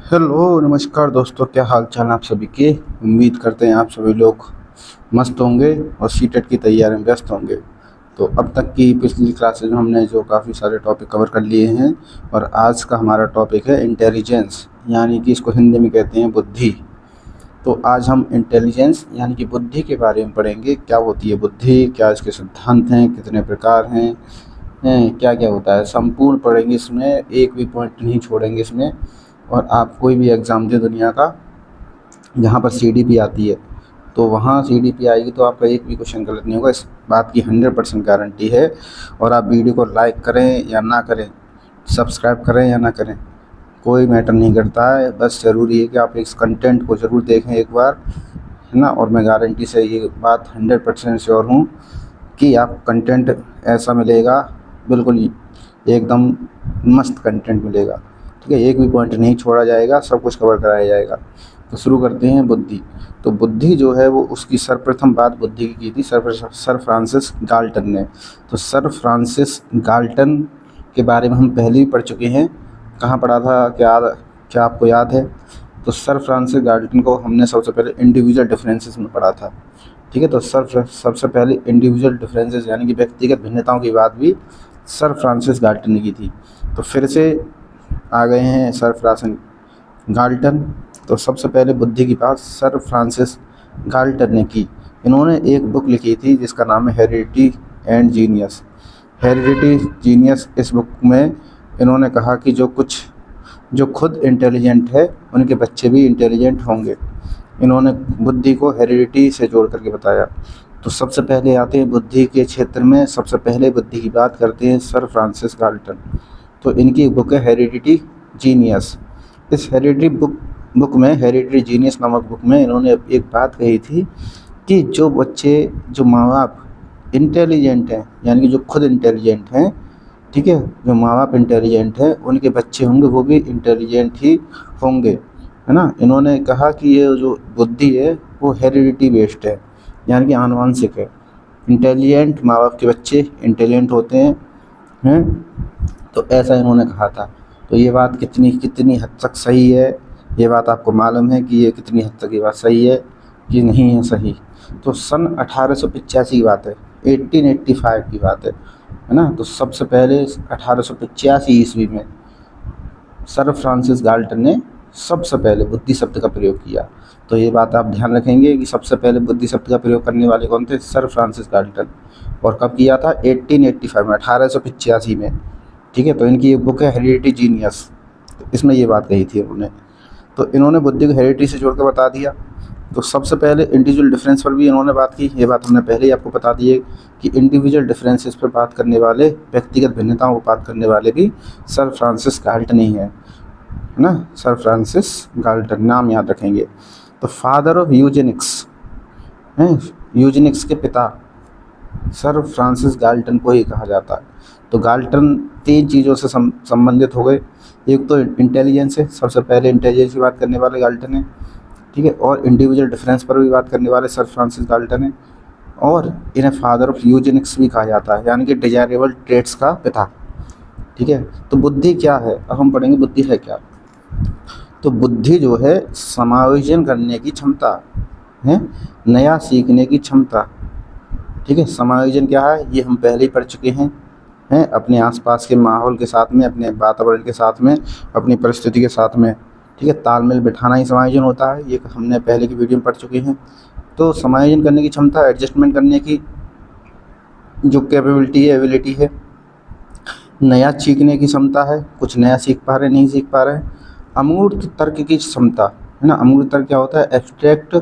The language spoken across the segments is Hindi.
हेलो नमस्कार दोस्तों, क्या हाल चाल आप सभी के। उम्मीद करते हैं आप सभी लोग मस्त होंगे और सीटेट की तैयारी में व्यस्त होंगे। तो अब तक की पिछली क्लासेज में हमने जो काफ़ी सारे टॉपिक कवर कर लिए हैं और आज का हमारा टॉपिक है इंटेलिजेंस, यानी कि इसको हिंदी में कहते हैं बुद्धि। तो आज हम इंटेलिजेंस यानी कि बुद्धि के बारे में पढ़ेंगे। क्या होती है बुद्धि, क्या इसके सिद्धांत हैं, कितने प्रकार हैं, क्या क्या होता है, संपूर्ण पढ़ेंगे इसमें, एक भी पॉइंट नहीं छोड़ेंगे इसमें। और आप कोई भी एग्ज़ाम दे दुनिया का, जहाँ पर सीडीपी आती है, तो वहाँ सीडीपी आएगी तो आपका एक भी क्वेश्चन गलत नहीं होगा, इस बात की 100% गारंटी है। और आप वीडियो को लाइक करें या ना करें, सब्सक्राइब करें या ना करें, कोई मैटर नहीं करता है। बस ज़रूरी है कि आप इस कंटेंट को ज़रूर देखें एक बार, है ना। और मैं गारंटी से ये बात 100% श्योर हूँ कि आप कंटेंट ऐसा मिलेगा, बिल्कुल एकदम मस्त कंटेंट मिलेगा। ठीक है, एक भी पॉइंट नहीं छोड़ा जाएगा, सब कुछ कवर कराया जाएगा। तो शुरू करते हैं बुद्धि। तो बुद्धि जो है वो उसकी सर्वप्रथम बात बुद्धि की थी सर फ्रांसिस गाल्टन ने। तो सर फ्रांसिस गाल्टन के बारे में हम पहले ही पढ़ चुके हैं। कहाँ पढ़ा था, क्या आपको याद है? तो सर फ्रांसिस गाल्टन को हमने सबसे पहले इंडिविजुअल डिफरेंसेस में पढ़ा था। ठीक है, तो सबसे पहले इंडिविजुअल डिफरेंसेस यानी कि व्यक्तिगत भिन्नताओं की बात भी सर फ्रांसिस गाल्टन ने की थी। तो फिर से आ गए हैं सर फ्रांसिस गाल्टन। तो सबसे पहले बुद्धि की बात सर फ्रांसिस गाल्टन ने की। इन्होंने एक बुक लिखी थी जिसका नाम है heredity and genius. Heredity genius, इस बुक में इन्होंने कहा कि जो खुद इंटेलिजेंट है उनके बच्चे भी इंटेलिजेंट होंगे। इन्होंने बुद्धि को हेरिडिटी से जोड़ करके बताया। तो सबसे पहले आते हैं बुद्धि के क्षेत्र में, सबसे पहले बुद्धि की बात करते हैं सर फ्रांसिस गाल्टन। तो इनकी एक बुक है हेरिडिटी जीनियस। इस हेरिडिटी बुक में, हेरिडिटी जीनियस नामक बुक में इन्होंने एक बात कही थी कि जो माँ बाप इंटेलिजेंट हैं, यानी कि जो खुद इंटेलिजेंट हैं, ठीक है, जो माँ बाप इंटेलिजेंट हैं उनके बच्चे होंगे वो भी इंटेलिजेंट ही होंगे, है ना। इन्होंने कहा कि ये जो बुद्धि है वो हेरिडिटी बेस्ड है, यानी कि आनुवंशिक है। इंटेलिजेंट माँ बाप के बच्चे इंटेलिजेंट होते हैं। तो ऐसा इन्होंने कहा था। तो ये बात कितनी कितनी हद तक सही है, ये बात आपको मालूम है कि ये कितनी हद तक ये बात सही है कि नहीं है सही? तो सन 1885 की बात है, 1885 की बात है ना। तो सबसे पहले 1885 ईस्वी में सर फ्रांसिस गाल्टन ने सबसे पहले बुद्धि शब्द का प्रयोग किया। तो ये बात आप ध्यान रखेंगे कि सबसे पहले बुद्धि शब्द का प्रयोग करने वाले कौन थे? Sir Francis Galton. और कब किया था? 1885 में, 1885 में। ठीक है, तो इनकी एक बुक है हेरिडिटी जीनियस, तो इसमें ये बात कही थी उन्होंने। तो इन्होंने बुद्धि को हेरिडिटी से जोड़कर बता दिया। तो सबसे पहले इंडिविजुअल डिफरेंस पर भी इन्होंने बात की। ये बात हमने पहले ही आपको बता दी है कि इंडिविजुअल डिफरेंसेस पर बात करने वाले, व्यक्तिगत भिन्नताओं पर बात करने वाले भी सर फ्रांसिस गाल्टन ही है ना। सर फ्रांसिस गाल्टन, नाम याद रखेंगे। तो फादर ऑफ यूजेनिक्स हैं, यूजेनिक्स के पिता सर फ्रांसिस गाल्टन को ही कहा जाता है। तो गाल्टन 3 चीज़ों से संबंधित हो गए। एक तो इंटेलिजेंस है, सबसे पहले इंटेलिजेंस की बात करने वाले गाल्टन है, ठीक है। और इंडिविजुअल डिफरेंस पर भी बात करने वाले सर फ्रांसिस गाल्टन है। और इन्हें फादर ऑफ यूजेनिक्स भी कहा जाता है, यानी कि डिजायरेबल ट्रेट्स का पिता। ठीक है, तो बुद्धि क्या है, अब हम पढ़ेंगे बुद्धि है क्या। तो बुद्धि जो है समायोजन करने की क्षमता है, नया सीखने की क्षमता। ठीक है, समायोजन क्या है ये हम पहले ही पढ़ चुके हैं अपने आसपास के माहौल के साथ में, अपने वातावरण के साथ में, अपनी परिस्थिति के साथ में। ठीक है, तालमेल बिठाना ही समायोजन होता है, ये हमने पहले की वीडियो में पढ़ चुके हैं। तो समायोजन करने की क्षमता, एडजस्टमेंट करने की जो कैपेबिलिटी है, एबिलिटी है। नया सीखने की क्षमता है, कुछ नया सीख पा रहे नहीं सीख पा रहे। अमूर्त तर्क की क्षमता है ना। अमूर्त तर्क क्या होता है? एब्स्ट्रैक्ट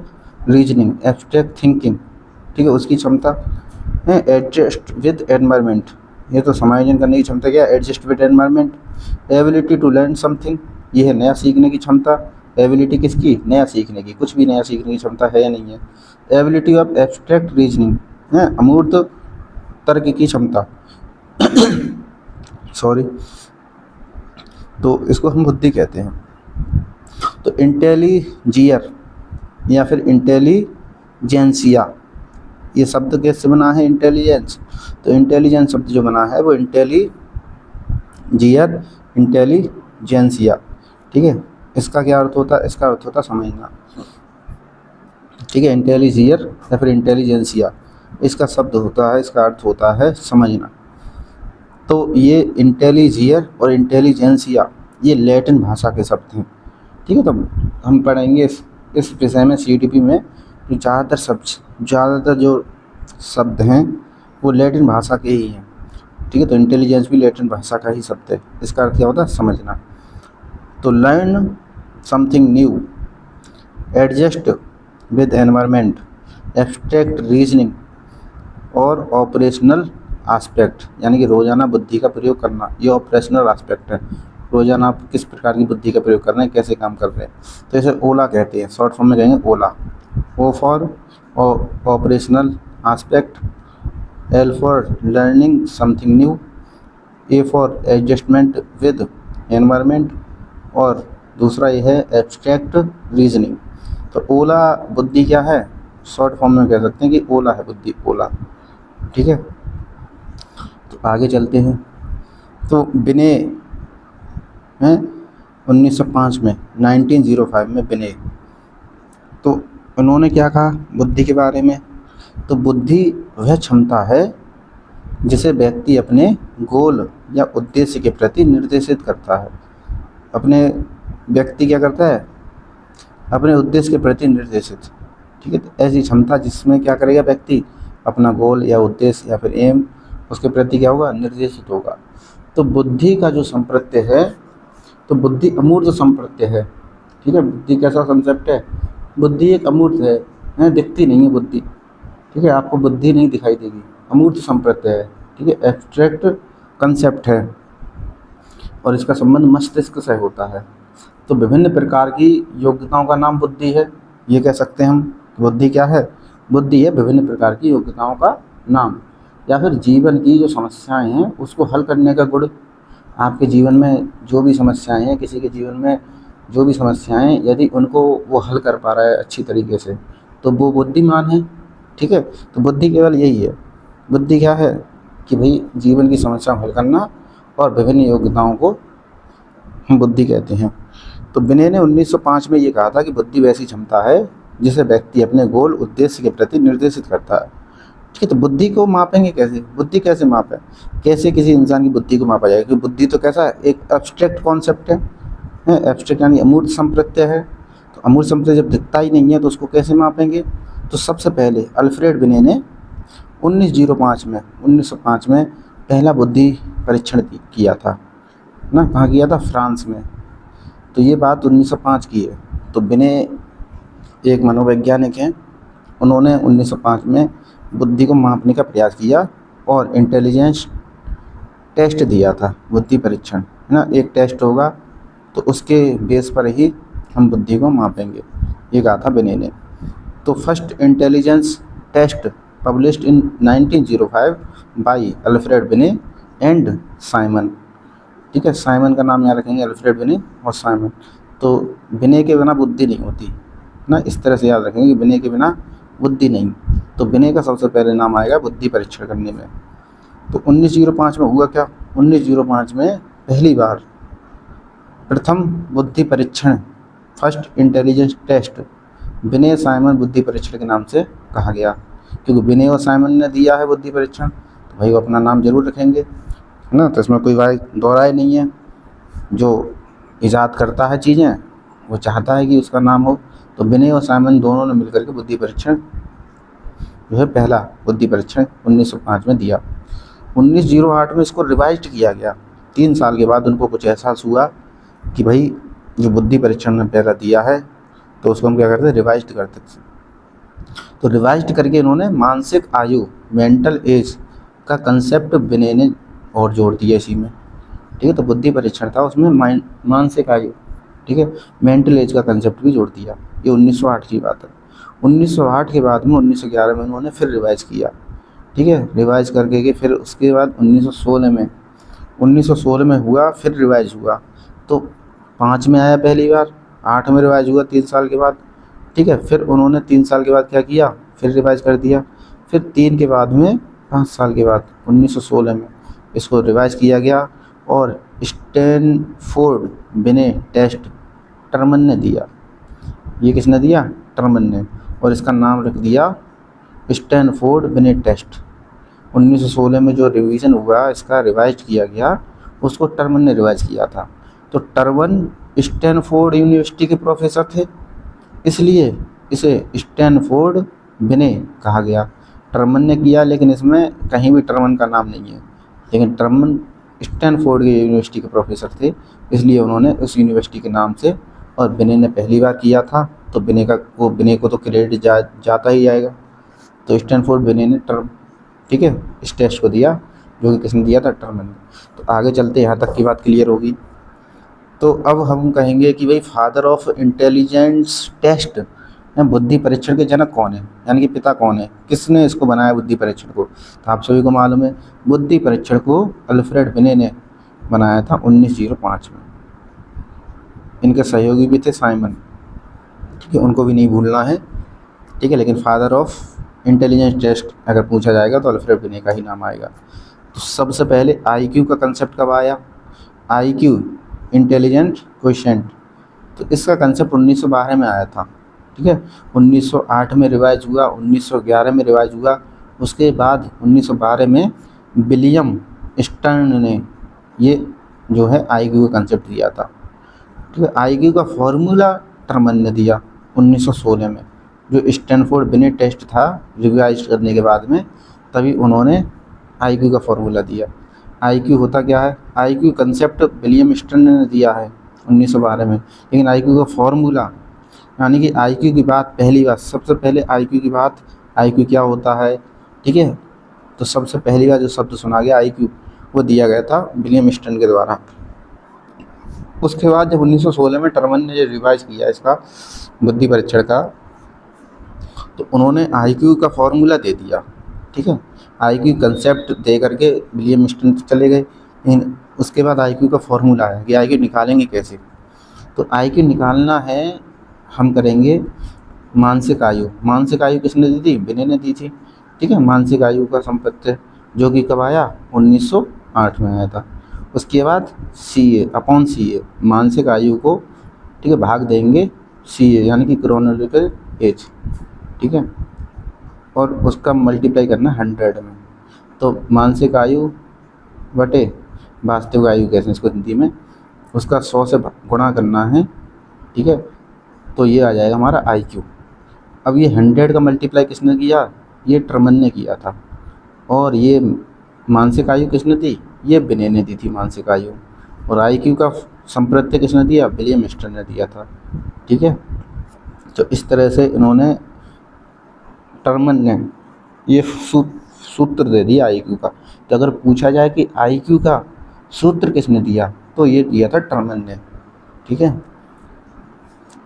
रीजनिंग, एब्स्ट्रैक्ट थिंकिंग, ठीक है, उसकी क्षमता है। एडजस्ट विद एनवायरनमेंट, ये तो समायोजन करने की क्षमता क्या है? Adjust with environment. Ability to learn something, ये है नया सीखने की क्षमता। एबिलिटी किसकी? नया सीखने की, कुछ भी नया सीखने की क्षमता है या नहीं है। एबिलिटी ऑफ एब्स्ट्रैक्ट रीजनिंग है, अमूर्त तर्क की क्षमता सॉरी। तो इसको हम बुद्धि कहते हैं। तो इंटेलिजियर या फिर इंटेलिजेंसिया, ये शब्द कैसे बना है? इंटेलिजेंस। तो इंटेलिजेंस शब्द जो बना है वो इंटेलिजियर, इंटेलिजेंसिया, ठीक है। इसका क्या अर्थ होता है? इसका अर्थ होता है समझना, ठीक है। इंटेलिजियर या फिर इंटेलिजेंसिया, इसका शब्द होता है, इसका अर्थ होता है समझना। तो ये इंटेलिजियर और इंटेलिजेंसिया ये लैटिन भाषा के शब्द हैं, ठीक है। तो हम पढ़ेंगे इस विषय में CET में जो ज़्यादातर जो शब्द हैं वो लैटिन भाषा के ही हैं, ठीक है। तो इंटेलिजेंस भी लैटिन भाषा का ही शब्द है। इसका अर्थ क्या होता है? समझना। तो learn something new, adjust with environment, abstract reasoning और ऑपरेशनल आस्पेक्ट, यानी कि रोज़ाना बुद्धि का प्रयोग करना, ये ऑपरेशनल आस्पेक्ट है। रोज़ाना आप किस प्रकार की बुद्धि का प्रयोग कर रहे हैं, कैसे काम कर रहे हैं। तो इसे ओला कहते हैं, शॉर्ट फॉर्म में कहेंगे ओला। O for operational aspect, L for learning something new, A for adjustment with environment, और दूसरा ये है एब्स्ट्रैक्ट रीजनिंग। तो ओला बुद्धि क्या है? शॉर्ट फॉर्म में कह सकते हैं कि ओला है बुद्धि, ओला, ठीक है। तो आगे चलते हैं। तो बिने हैं 1905 में, 1905 में बिने, तो उन्होंने क्या कहा बुद्धि के बारे में? तो बुद्धि वह क्षमता है जिसे व्यक्ति अपने गोल या उद्देश्य के प्रति निर्देशित करता है। अपने व्यक्ति क्या करता है? अपने उद्देश्य के प्रति निर्देशित, ठीक है। तो ऐसी क्षमता जिसमें क्या करेगा व्यक्ति? अपना गोल या उद्देश्य या फिर एम, उसके प्रति क्या होगा? निर्देशित होगा। तो बुद्धि का जो संप्रत्यय है, तो बुद्धि अमूर्त संप्रत्यय है, ठीक है। बुद्धि कैसा कंसेप्ट है? बुद्धि एक अमूर्त है, दिखती नहीं है बुद्धि, ठीक है। आपको बुद्धि नहीं दिखाई देगी, अमूर्त संप्रत्यय है, ठीक है। एब्स्ट्रैक्ट कंसेप्ट है और इसका संबंध मस्तिष्क से होता है। तो विभिन्न प्रकार की योग्यताओं का नाम बुद्धि है, ये कह सकते हैं हम। बुद्धि क्या है? बुद्धि है विभिन्न प्रकार की योग्यताओं का नाम, या फिर जीवन की जो समस्याएं हैं उसको हल करने का गुण। आपके जीवन में जो भी समस्याएं हैं, किसी के जीवन में जो भी समस्याएं, यदि उनको वो हल कर पा रहा है अच्छी तरीके से, तो वो बुद्धिमान है, ठीक है। तो बुद्धि केवल यही है। बुद्धि क्या है? कि भाई जीवन की समस्या हल करना, और विभिन्न योग्यताओं को हम बुद्धि कहते हैं। तो बिने ने 1905 में ये कहा था कि बुद्धि वैसी क्षमता है जिसे व्यक्ति अपने गोल उद्देश्य के प्रति निर्देशित करता है, ठीक है। तो बुद्धि को मापेंगे कैसे? बुद्धि कैसे मापें? कैसे किसी इंसान की बुद्धि को मापा जाएगा? क्योंकि बुद्धि तो कैसा है? एक एब्स्ट्रैक्ट कॉन्सेप्ट है, एब्स्ट्रैक्ट यानी अमूर्त संप्रत्यय है। तो अमूर्त संप्रत्यय जब दिखता ही नहीं है तो उसको कैसे मापेंगे? तो सबसे पहले अल्फ्रेड बिने ने 1905 में पहला बुद्धि परीक्षण किया था ना। कहाँ किया था? फ्रांस में। तो ये बात 1905 की है। तो बिने एक मनोवैज्ञानिक हैं, उन्होंने 1905 में बुद्धि को मापने का प्रयास किया और इंटेलिजेंस टेस्ट दिया था, बुद्धि परीक्षण, है ना। एक टेस्ट होगा तो उसके बेस पर ही हम बुद्धि को मापेंगे, ये कहा था बिने ने। तो first intelligence test published in 1905 by Alfred Binet and Simon, ठीक है। साइमन का नाम यहाँ रखेंगे, अल्फ्रेड बिने और साइमन। तो बिने के बिना बुद्धि नहीं होती ना, इस तरह से याद रखेंगे कि बिने के बिना बुद्धि नहीं। तो बिने का सबसे पहले नाम आएगा बुद्धि परीक्षण करने में। तो 1905 में हुआ क्या? 1905 में पहली बार प्रथम बुद्धि परीक्षण, फर्स्ट इंटेलिजेंस टेस्ट, बिने साइमन बुद्धि परीक्षण के नाम से कहा गया। क्योंकि बिने और साइमन ने दिया है बुद्धि परीक्षण, तो भाई वो अपना नाम जरूर रखेंगे, है ना। तो इसमें कोई भाई दोहराए नहीं है। जो ईजाद करता है चीज़ें वो चाहता है कि उसका नाम हो। तो बिने और साइमन दोनों ने मिलकर के बुद्धि परीक्षण जो है पहला बुद्धि परीक्षण 1905 में दिया। 1908 में इसको रिवाइज्ड किया गया। 3 साल के बाद उनको कुछ एहसास हुआ कि भाई जो बुद्धि परीक्षण ने पहला दिया है तो उसको हम क्या करते हैं? रिवाइज्ड करते थे। तो रिवाइज्ड करके इन्होंने मानसिक आयु, मेंटल एज का कंसेप्ट बिने ने और जोड़ दिया इसी में, ठीक है। तो बुद्धि परीक्षण था, उसमें मानसिक आयु, ठीक है, मेंटल एज का कंसेप्ट भी जोड़ दिया। ये 1908 की बात है। 1908 के बाद में 1911 में उन्होंने फिर रिवाइज किया, ठीक है। रिवाइज करके कि फिर उसके बाद 1916 में हुआ, फिर रिवाइज हुआ। तो 5 में आया पहली बार, 8 में रिवाइज हुआ 3 साल के बाद, ठीक है। फिर उन्होंने 3 साल के बाद क्या किया? फिर रिवाइज कर दिया। फिर 3 के बाद में 5 साल के बाद 1916 में इसको रिवाइज किया गया और स्टैनफोर्ड बिने टेस्ट टर्मन ने दिया। ये किसने दिया? टर्मन ने। और इसका नाम रख दिया स्टैनफोर्ड बिनेट टेस्ट। 1916 में जो रिवीजन हुआ, इसका रिवाइज किया गया, उसको टर्मन ने रिवाइज किया था। तो टर्मन स्टैनफोर्ड यूनिवर्सिटी के प्रोफेसर थे, इसलिए इसे स्टैनफोर्ड बिने कहा गया। टर्मन ने किया, लेकिन इसमें कहीं भी टर्मन का नाम नहीं है, लेकिन टर्मन स्टैनफोर्ड की यूनिवर्सिटी के प्रोफेसर थे, इसलिए उन्होंने उस यूनिवर्सिटी के नाम से, और बिने ने पहली बार किया था, तो बिने को तो क्रेडिट जाता ही जाएगा। तो स्टैनफोर्ड बिने ने ठीक है, इस टेस्ट को दिया, जो कि किसने दिया था? टर्मन ने। तो आगे चलते, यहाँ तक की बात क्लियर होगी। तो अब हम कहेंगे कि भाई फादर ऑफ इंटेलिजेंस टेस्ट, बुद्धि परीक्षण के जनक कौन है, यानी कि पिता कौन है, किसने इसको बनाया बुद्धि परीक्षण को? तो आप सभी को मालूम है, बुद्धि परीक्षण को अल्फ्रेड बिने ने बनाया था 1905 में। इनके सहयोगी भी थे साइमन, ठीक है, उनको भी नहीं भूलना है, ठीक है। लेकिन फादर ऑफ इंटेलिजेंस टेस्ट अगर पूछा जाएगा तो अल्फ्रेड बिने का ही नाम आएगा। तो सबसे पहले आईक्यू का कंसेप्ट कब आया? आईक्यू, इंटेलिजेंट क्वोशिएंट, तो इसका कंसेप्ट 1912 में आया था, ठीक है। 1908 में रिवाइज हुआ, 1911 में रिवाइज हुआ, उसके बाद 1912 में विलियम स्टर्न ने ये जो है आईक्यू का कंसेप्ट दिया था, ठीक है। आईक्यू का फॉर्मूला टर्मन ने दिया 1916 में, जो स्टैनफोर्ड बिनेट टेस्ट था रिवाइज करने के बाद में, तभी उन्होंने आईक्यू का फॉर्मूला दिया। आईक्यू होता क्या है? आईक्यू कंसेप्ट विलियम स्टर्न ने दिया है 1912 में, लेकिन आईक्यू का फॉर्मूला, यानी कि आईक्यू की बात, पहली बात, सबसे पहले आईक्यू की बात, आईक्यू क्या होता है, ठीक है। तो सबसे पहली बार जो शब्द सुना गया आईक्यू, वो दिया गया था विलियम स्टर्न के द्वारा। उसके बाद जब 1916 में टर्मन ने जो रिवाइज किया इसका बुद्धि परीक्षण का, तो उन्होंने आईक्यू का फॉर्मूला दे दिया, ठीक है। आईक्यू कंसेप्ट दे करके विलियम स्टर्न चले गए, लेकिन उसके बाद आईक्यू का फॉर्मूला है कि आईक्यू निकालेंगे कैसे। तो आईक्यू निकालना है, हम करेंगे मानसिक आयु। मानसिक आयु किसने दी थी? बिने ने दी थी, ठीक है। मानसिक आयु का संपत्ति जो कि कब आया? 1908 में आया था। उसके बाद CA अपॉन CA, मानसिक आयु को, ठीक है, भाग देंगे CA यानी कि क्रोनोलॉजिकल एज, ठीक है, और उसका मल्टीप्लाई करना 100 में। तो मानसिक आयु बटे वास्तविक आयु कहते हैं इसको हिंदी में, उसका 100 से गुणा करना है, ठीक है। तो ये आ जाएगा हमारा आईक्यू। अब ये 100 का मल्टीप्लाई किसने किया? ये टर्मन ने किया था। और ये मानसिक आयु किसने दी? ये बिने ने दी थी मानसिक आयु। और आईक्यू का संप्रत्यय किसने दिया? विलियम स्टर्न ने दिया था, ठीक है। तो इस तरह से इन्होंने, टर्मन ने ये सूत्र दे दिया आईक्यू का। तो अगर पूछा जाए कि आईक्यू का सूत्र किसने दिया, तो ये दिया था टर्मन ने, ठीक है।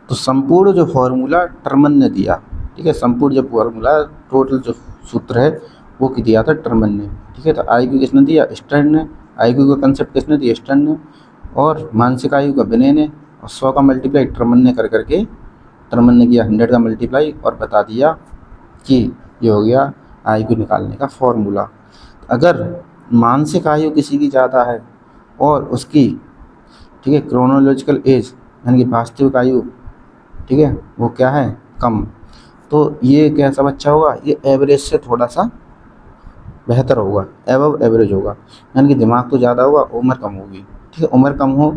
तो संपूर्ण जो फॉर्मूला टर्मन ने दिया, ठीक है, संपूर्ण जो फॉर्मूला, टोटल जो सूत्र है वो दिया था टर्मन ने, ठीक है। तो आईक्यू किसने दिया? स्टर्न ने। आईक्यू का कंसेप्ट किसने दिया? स्टर्न ने। और मानसिक आयु का बिने ने। और 100 का मल्टीप्लाई टर्मन ने कर करके, टर्मन ने किया 100 का मल्टीप्लाई और बता दिया कि ये हो गया आईक्यू निकालने का फॉर्मूला। अगर मानसिक आयु किसी की ज़्यादा है और उसकी, ठीक है, क्रोनोलॉजिकल एज यानी कि वास्तविक आयु, ठीक है, वो क्या है? कम, तो ये कैसा बच्चा होगा? ये एवरेज से थोड़ा सा बेहतर होगा, एबव एवरेज होगा, यानी कि दिमाग तो ज़्यादा होगा, उम्र कम होगी, ठीक है। उम्र कम हो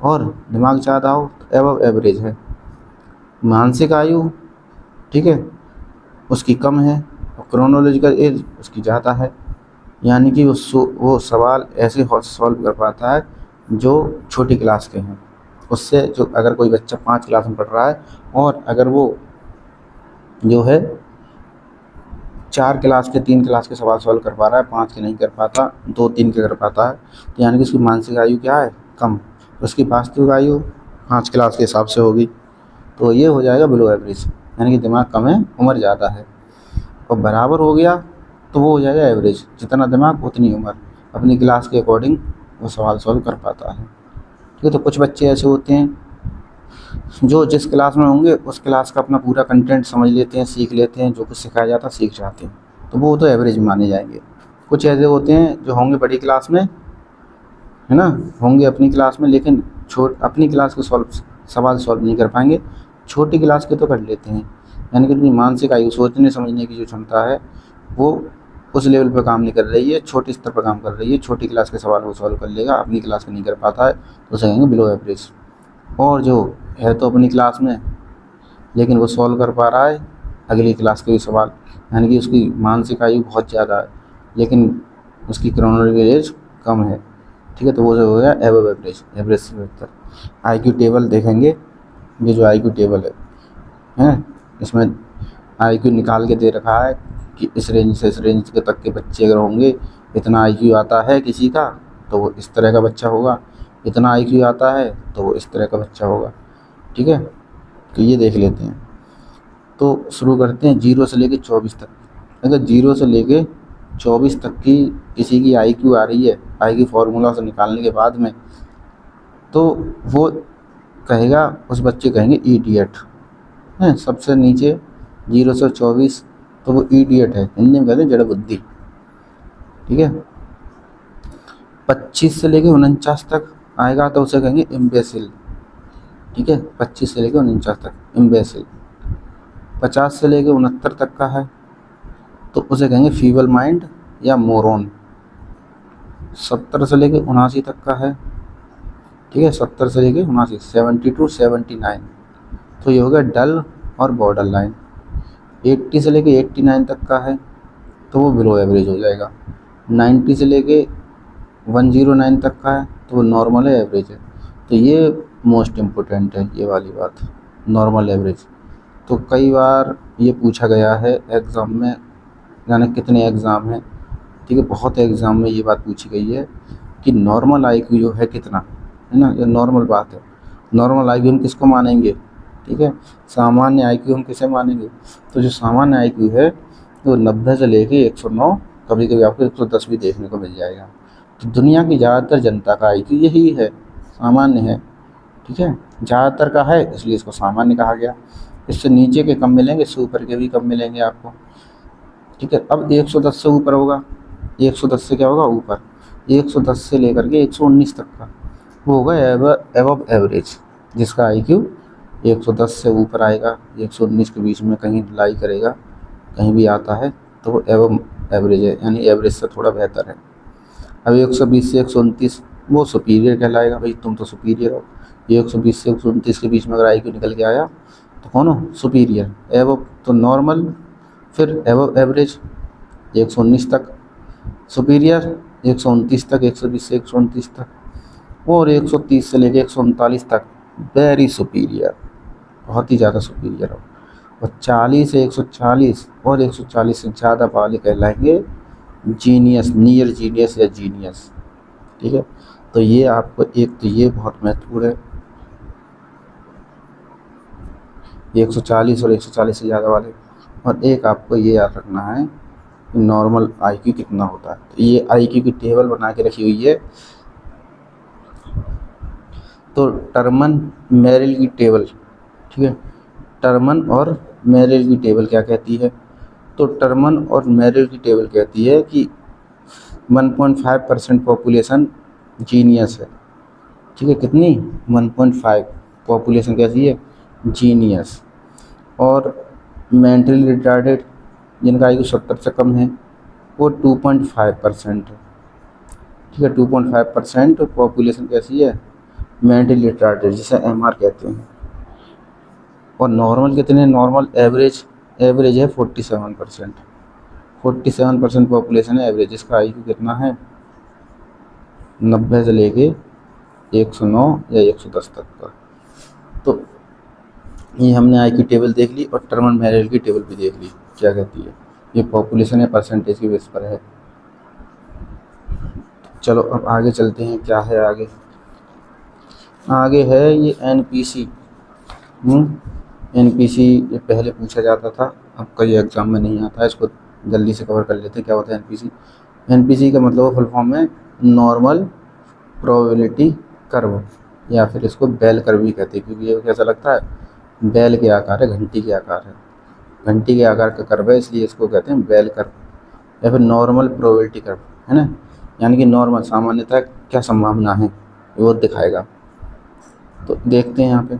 और दिमाग ज़्यादा हो तो एबव एवरेज है। मानसिक आयु, ठीक है, उसकी कम है और क्रोनोलॉजिकल एज उसकी ज़्यादा है, यानी कि वो सवाल ऐसे सॉल्व कर पाता है जो छोटी क्लास के हैं। उससे जो, अगर कोई बच्चा 5 क्लास में पढ़ रहा है और अगर वो जो है 4 क्लास के, 3 क्लास के सवाल सॉल्व कर पा रहा है, 5 के नहीं कर पाता, 2-3 के कर पाता है, तो यानी कि उसकी मानसिक आयु क्या है? कम। उसकी वास्तविक आयु 5 क्लास के हिसाब से होगी, तो ये हो जाएगा बिलो एवरेज, यानी कि दिमाग कम है, उम्र ज़्यादा है। और बराबर हो गया तो वो हो जाएगा एवरेज, जितना दिमाग उतनी उम्र, अपनी क्लास के अकॉर्डिंग वो सवाल सॉल्व कर पाता है, ठीक है। तो कुछ बच्चे ऐसे होते हैं जो जिस क्लास में होंगे उस क्लास का अपना पूरा कंटेंट समझ लेते हैं, सीख लेते हैं, जो कुछ सिखाया जाता है सीख जाते हैं, तो वो तो एवरेज माने जाएंगे। कुछ ऐसे होते हैं जो होंगे बड़ी क्लास में, है ना, होंगे अपनी क्लास में, लेकिन अपनी क्लास के सवाल सॉल्व नहीं कर पाएंगे। छोटी क्लास के तो कर लेते हैं, यानी कि उनकी मानसिक आयु, सोचने समझने की जो क्षमता है वो उस लेवल पर काम नहीं कर रही है, छोटे स्तर पर काम कर रही है। छोटी क्लास के सवाल वो सॉल्व कर लेगा, अपनी क्लास का नहीं कर पाता है तो उसे कहेंगे बिलो एवरेज। और जो है तो अपनी क्लास में लेकिन वो सॉल्व कर पा रहा है अगली क्लास के भी सवाल, यानी कि उसकी मानसिक आयु बहुत ज़्यादा है लेकिन उसकी क्रोनोलॉजिकल एज कम है, ठीक है, तो वो जो हो गया एबव एवरेज, एवरेज से बेहतर। आईक्यू टेबल देखेंगे, ये जो आईक्यू टेबल है हैं, इसमें आईक्यू निकाल के दे रखा है कि इस रेंज से इस रेंज के तक के बच्चे अगर होंगे, इतना आईक्यू आता है किसी का तो वो इस तरह का बच्चा होगा, इतना आईक्यू आता है तो वो इस तरह का बच्चा होगा, ठीक है। तो ये देख लेते हैं। तो शुरू करते हैं 0 से लेके 24 तक। अगर 0 से लेके 24 तक की किसी की आईक्यू आ रही है, आईक्यू फार्मूला से निकालने के बाद में, तो वो कहेगा, उस बच्चे कहेंगे इडियट है। सबसे नीचे 0 से 24 तो वो इडियट है, हिंदी में कहते हैं जड़ बुद्धि, ठीक है। 25 से लेके 49 तक आएगा तो उसे कहेंगे इम्बेसिल, ठीक है, 25 से लेके 49 तक इम्बेसिल। 50 से लेके 69 तक का है तो उसे कहेंगे फीबल माइंड या मोरॉन। 70 से लेके 79 तक का है, ठीक है, 70 से लेके 79, 70 to 79 तो ये हो गया डल और बॉर्डर लाइन। 80 से लेके 89 तक का है तो वो बिलो एवरेज हो जाएगा। 90 से लेके 109 तक का है तो वो नॉर्मल है, एवरेज है। तो ये मोस्ट इम्पोर्टेंट है ये वाली बात, नॉर्मल एवरेज। तो कई बार ये पूछा गया है एग्ज़ाम में, यानी कितने एग्ज़ाम हैं, ठीक है, बहुत एग्ज़ाम में ये बात पूछी गई है कि नॉर्मल आईक्यू जो है कितना है ना, ये नॉर्मल बात है। नॉर्मल आईक्यू हम किसको मानेंगे, ठीक है, सामान्य आईक्यू हम किसे मानेंगे। तो जो सामान्य आईक्यू है वो 90 से लेके 109, कभी कभी आपको 110 भी देखने को मिल जाएगा। तो दुनिया की ज़्यादातर जनता का आईक्यू यही है, सामान्य है, ठीक है, ज़्यादातर का है इसलिए इसको सामान्य कहा गया। इससे नीचे के कम मिलेंगे, इससे ऊपर के भी कम मिलेंगे आपको, ठीक है। अब 110 से ऊपर होगा, 110 से क्या होगा ऊपर, 110 से लेकर के 119 तक का वो होगा एबव एवरेज, जिसका आईक्यू 110 से ऊपर आएगा, 119 के बीच में कहीं लाई करेगा, कहीं भी आता है तो वो एबव एवरेज है, यानी एवरेज से थोड़ा बेहतर है। अब 120 से 129 वो सुपीरियर कहलाएगा, भाई तुम तो सुपीरियर हो। 120 से 129 के बीच में अगर आईक्यू निकल के आया तो कौन हो, सुपीरियर। एबव तो नॉर्मल, फिर एबव एवरेज 119 तक, सुपीरियर 129 तक, 120 से 129 तक, और 130 से लेके 139 तक वेरी सुपीरियर, बहुत ही ज़्यादा सुपीरियर हो। और 40 से 140 और 140 से ज़्यादा वाले कहलाएंगे जीनियस, नियर जीनियस या जीनियस, ठीक है। तो ये आपको एक, तो ये बहुत महत्वपूर्ण है, 140 और 140 से ज़्यादा वाले। और एक आपको ये याद रखना है कि नॉर्मल आईक्यू कितना होता है। तो ये आईक्यू की टेबल बना के रखी हुई है। तो टर्मन मेरिल की टेबल, ठीक है, टर्मन और मेरिल की टेबल क्या कहती है, तो टर्मन और मेरिल की टेबल कहती है कि 1.5% पॉपुलेशन जीनियस है, ठीक है, कितनी 1.5 पॉपुलेशन कैसी है, जीनियस। और मेंटली रिटार्डेड जिनका आईक्यू 70 से कम है वो 2.5% है, ठीक है, 2.5% पॉपुलेशन कैसी है, मेंटली रिटार्डेड, जिसे एमआर कहते हैं। और नॉर्मल कितने, नॉर्मल एवरेज, एवरेज है 47%, 47% पॉपुलेशन है एवरेज, जिसका आईक्यू कितना है 90 से लेके 109 या 110 तक का। तो ये हमने आईक्यू टेबल देख ली और टर्मन मेरिल की टेबल भी देख ली क्या कहती है, ये पॉपुलेशन है परसेंटेज की बेस पर है। चलो अब आगे चलते हैं, क्या है आगे, आगे है ये एनपीसी। एनपीसी ये पहले पूछा जाता था, अब कई एग्जाम में नहीं आता है, इसको जल्दी से कवर कर लेते हैं। क्या होता है एनपीसी, एनपीसी का मतलब फुल फॉर्म है नॉर्मल प्रोबेबिलिटी कर्व, या फिर इसको बेल कर्व भी कहते हैं, क्योंकि ये कैसा लगता है, बेल के आकार है, घंटी के आकार है, घंटी के आकार का कर्व है, इसलिए इसको कहते हैं बेल कर्व या फिर नॉर्मल प्रोबेबिलिटी कर्व, है ना, यानी कि नॉर्मल सामान्यतः क्या संभावना है वो दिखाएगा। तो देखते हैं यहाँ पे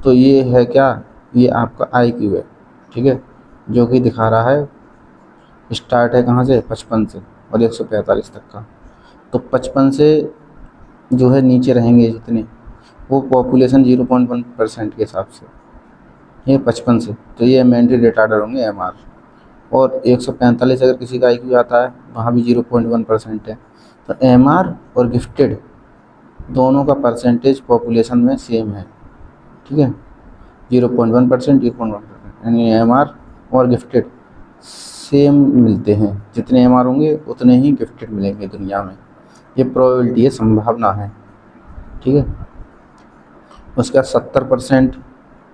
तो ये है क्या, ये आपका IQ है, ठीक है, जो कि दिखा रहा है स्टार्ट है कहाँ से, 55 से और 145 तक का। तो 55 से जो है नीचे रहेंगे जितने, वो पॉपुलेशन 0.1% के हिसाब से, ये 55 से, तो ये मेंटली रिटार्डर होंगे MR। और 145 अगर किसी का IQ आता है, वहाँ भी 0.1% है। तो MR और गिफ्टेड दोनों का परसेंटेज पॉपुलेशन में सेम है, ठीक है, 0.1%, 0.1%, यानी MR और गिफ्टेड सेम मिलते हैं। जितने MR होंगे उतने ही गिफ्टेड मिलेंगे दुनिया में, ये प्रोबेबिलिटी है, संभावना है, ठीक है। उसका 70%,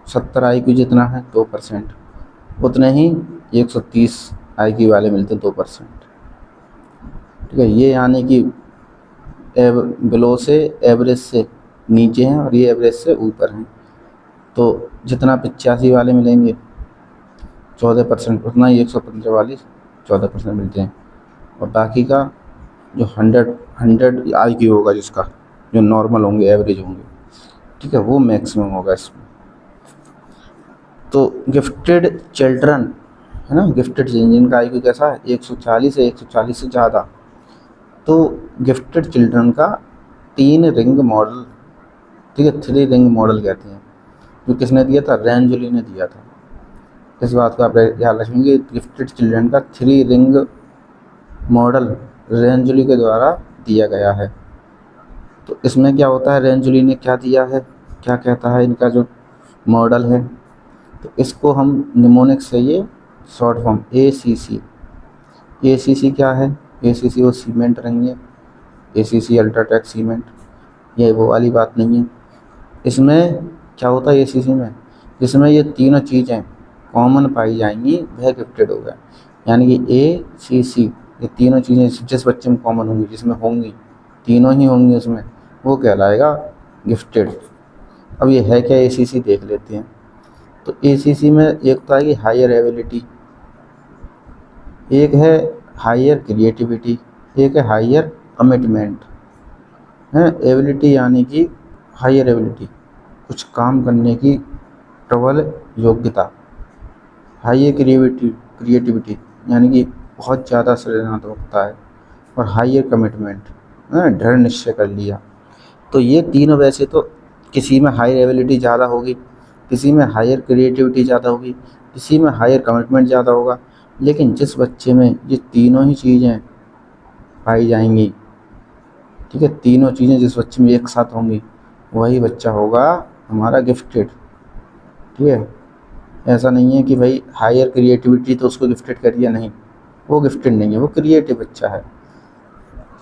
70 IQ जितना है 2%, उतने ही 130 IQ वाले मिलते हैं 2%, ठीक है। ये यानी कि बिलो से, एवरेज से नीचे हैं और ये एवरेज से ऊपर हैं। तो जितना 85 वाले मिलेंगे 14%, उतना ही 115 वाले 14% मिलते हैं। और बाकी का जो 100 IQ होगा, जिसका जो नॉर्मल होंगे, एवरेज होंगे, ठीक है, वो मैक्सिमम होगा इसमें। तो गिफ्टेड चिल्ड्रन है ना, गिफ्टेड जिनका IQ कैसा है, 140 है, 140 से ज़्यादा, तो गिफ्टेड चिल्ड्रन का 3 रिंग मॉडल, ठीक है, 3 रिंग मॉडल कहते हैं, जो किसने दिया था, रेंजुली ने दिया था। इस बात को आप याद रखेंगे, गिफ्टेड चिल्ड्रन का 3 रिंग मॉडल रेंजुली के द्वारा दिया गया है। तो इसमें क्या होता है, रेंजुली ने क्या दिया है, क्या कहता है इनका जो मॉडल है, तो इसको हम निमोनिक से, ये शॉर्ट फॉर्म ACC, ACC क्या है, ACC वो सीमेंट नहीं है, ACC अल्ट्राटेक सीमेंट, ये वो वाली बात नहीं है। इसमें क्या होता है ACC में, जिसमें ये तीनों चीज़ें कॉमन पाई जाएंगी, वह गिफ्टेड होगा। यानी कि ACC, ये तीनों चीज़ें जिस बच्चे में कॉमन होंगी, जिसमें होंगी, तीनों ही होंगी उसमें, वो कहलाएगा गिफ्टेड। अब ये है क्या ACC, देख लेते हैं। तो ACC में एक तो आएगी हायर एबिलिटी, एक है हायर क्रिएटिविटी, एक है हायर कमिटमेंट है। एबिलिटी यानी कि हायर एबिलिटी, कुछ काम करने की प्रबल योग्यता। हायर क्रिएटिविटी यानी कि बहुत ज़्यादा सृजनात्मकता है। और हायर कमिटमेंट, दृढ़ निश्चय कर लिया। तो ये तीनों, वैसे तो किसी में हायर एबिलिटी ज़्यादा होगी, किसी में हायर क्रिएटिविटी ज़्यादा होगी, किसी में हायर कमिटमेंट ज़्यादा होगा, लेकिन जिस बच्चे में ये तीनों ही चीज़ें पाई जाएंगी, ठीक है, तीनों चीज़ें जिस बच्चे में एक साथ होंगी, वही बच्चा होगा हमारा गिफ्टेड, ठीक है। ऐसा नहीं है कि भाई हायर क्रिएटिविटी तो उसको गिफ्टेड कर दिया, नहीं, वो गिफ्टेड नहीं है, वो क्रिएटिव बच्चा है,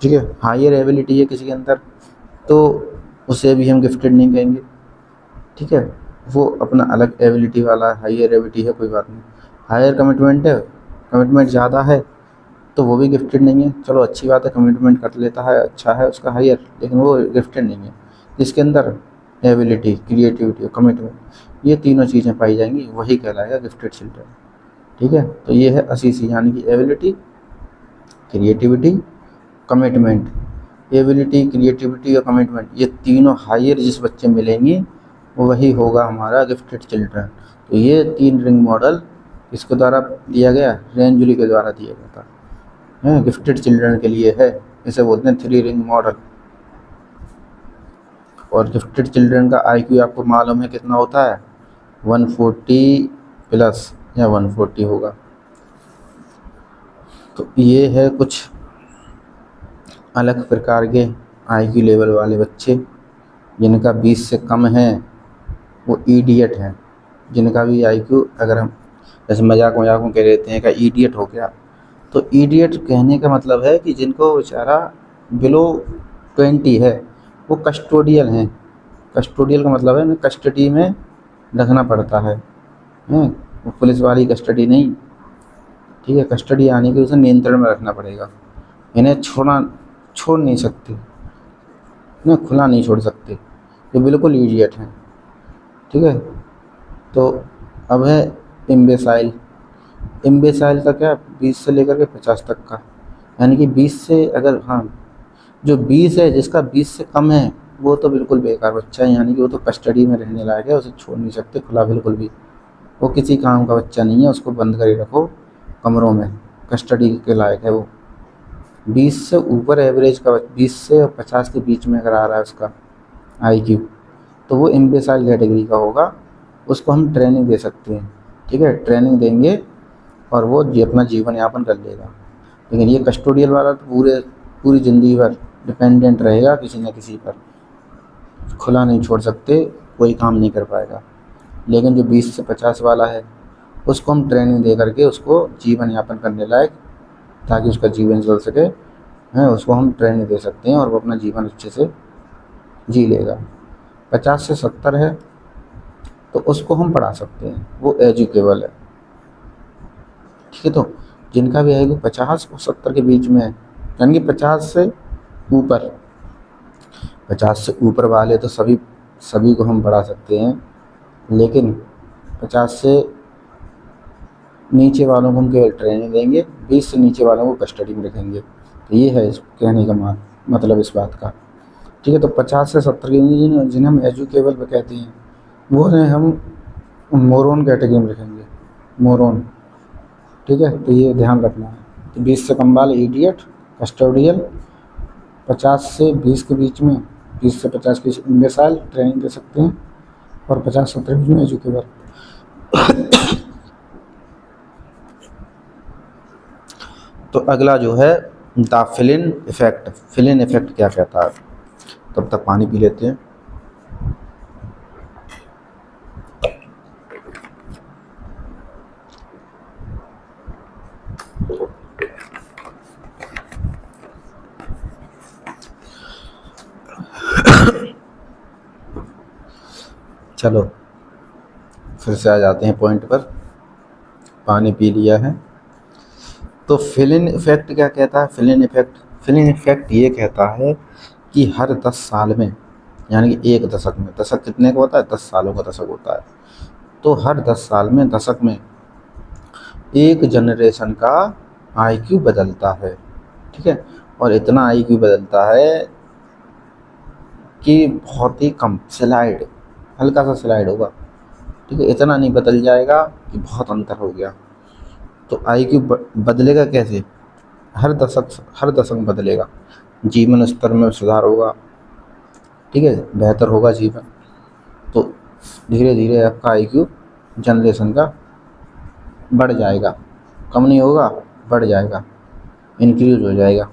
ठीक है। हायर एबिलिटी है किसी के अंदर, तो उसे भी हम गिफ्टेड नहीं कहेंगे, ठीक है, वो अपना अलग एबिलिटी वाला हायर एबिलिटी है, कोई बात नहीं। हायर कमिटमेंट है, कमिटमेंट ज़्यादा है, तो वो भी गिफ्टेड नहीं है। चलो अच्छी बात है, कमिटमेंट कर लेता है, अच्छा है उसका हायर, लेकिन वो गिफ्टेड नहीं है। जिसके अंदर एबिलिटी, क्रिएटिविटी और कमिटमेंट, ये तीनों चीज़ें पाई जाएंगी, वही कहलाएगा गिफ्टेड चिल्ड्रन, ठीक है। तो ये है ACC, यानी कि ability, creativity, commitment. Ability, creativity और कमिटमेंट, ये तीनों हायर जिस बच्चे मिलेंगी, वही होगा हमारा गिफ्टेड चिल्ड्रन। तो ये 3 रिंग मॉडल किसके द्वारा दिया गया, रेंजुली के द्वारा दिया गया था, है, गिफ्टेड चिल्ड्रन के लिए है। इसे बोलते हैं 3 रिंग मॉडल। और गिफ्टेड चिल्ड्रन का IQ आपको मालूम है कितना होता है, 140 प्लस या 140 होगा। तो ये है कुछ अलग प्रकार के IQ लेवल वाले बच्चे। जिनका 20 से कम है वो इडियट हैं। जिनका भी IQ, अगर हम जैसे मजाक में कह देते हैं कि इडियट हो गया, तो इडियट कहने का मतलब है कि जिनको बेचारा बिलो 20 है, वो कस्टोडियल हैं। कस्टोडियल का मतलब है उन्हें कस्टडी में रखना पड़ता है, वो पुलिस वाली कस्टडी नहीं, ठीक है। कस्टडी यानी कि उसे नियंत्रण में रखना पड़ेगा, इन्हें छोड़ नहीं सकते, इन्हें खुला नहीं छोड़ सकते, ये बिल्कुल इडियट हैं, ठीक है। तो अब है इम्बेसाइल। इम्बेसाइल का क्या, 20 से लेकर के 50 तक का, यानी कि 20 से, अगर हाँ, जो 20 है, जिसका 20 से कम है, वो तो बिल्कुल बेकार बच्चा है, यानी कि वो तो कस्टडी में रहने लायक है, उसे छोड़ नहीं सकते खुला बिल्कुल भी। वो किसी काम का बच्चा नहीं है, उसको बंद कर ही रखो कमरों में, कस्टडी के लायक है वो। 20 से ऊपर एवरेज का 20 से 50 के बीच में अगर आ रहा है उसका आईक्यू, तो वो इम्बेसाइल कैटेगरी का होगा। उसको हम ट्रेनिंग दे सकते हैं, ठीक है, ट्रेनिंग देंगे और वो अपना जीवन यापन कर लेगा। लेकिन ये कस्टोडियल वाला तो पूरी ज़िंदगी भर डिपेंडेंट रहेगा किसी न किसी पर, खुला नहीं छोड़ सकते, कोई काम नहीं कर पाएगा। लेकिन जो 20 से 50 वाला है, उसको हम ट्रेनिंग दे करके उसको जीवन यापन करने लायक, ताकि उसका जीवन चल सके, हैं, उसको हम ट्रेनिंग दे सकते हैं और वो अपना जीवन अच्छे से जी लेगा। 50 से 70 है तो उसको हम पढ़ा सकते हैं, वो एजुकेबल है, ठीक है। तो जिनका भी आएगा 50 और 70 के बीच में है, यानी कि 50 से ऊपर, 50 से ऊपर वाले तो सभी को हम पढ़ा सकते हैं, लेकिन 50 से नीचे वालों को हम केवल ट्रेनिंग देंगे, 20 से नीचे वालों को कस्टडी में रखेंगे। तो ये है इस कहने का मतलब इस बात का, ठीक है। तो 50 से 70 के जिन्हें हम एजुकेबल पे कहते हैं, वो है हम मोरॉन कैटेगरी में रखेंगे, मोरॉन, ठीक है। तो ये ध्यान रखना है। तो 20 से कम वाले इडियट, कस्टोडियल, 50 से 20 के बीच में, 20 से 50 के इम्बेसाइल ट्रेनिंग दे सकते हैं, और 50-70 के बीच में एजुकेबल। तो अगला जो है द फिलिन इफेक्ट। फिलिन इफेक्ट क्या कहता है? तब तक पानी पी लेते हैं। चलो फिर से आ जाते हैं पॉइंट पर, पानी पी लिया है। तो फिलिन इफेक्ट क्या कहता है? फिलिन इफेक्ट ये कहता है कि हर 10 साल में, यानी कि एक दशक में, दशक कितने का होता है? 10 सालों का दशक होता है। तो हर 10 साल में, दशक में, एक जनरेशन का आईक्यू बदलता है, ठीक है। और इतना आईक्यू बदलता है कि बहुत ही कम, स्लाइड, हल्का सा स्लाइड होगा, ठीक है। इतना नहीं बदल जाएगा कि बहुत अंतर हो गया। तो आईक्यू बदलेगा कैसे? हर दशक में बदलेगा। जीवन स्तर में सुधार होगा, ठीक है, बेहतर होगा जीवन। तो धीरे धीरे आपका आईक्यू जनरेशन का बढ़ जाएगा, कम नहीं होगा, बढ़ जाएगा, इंक्रीज हो जाएगा।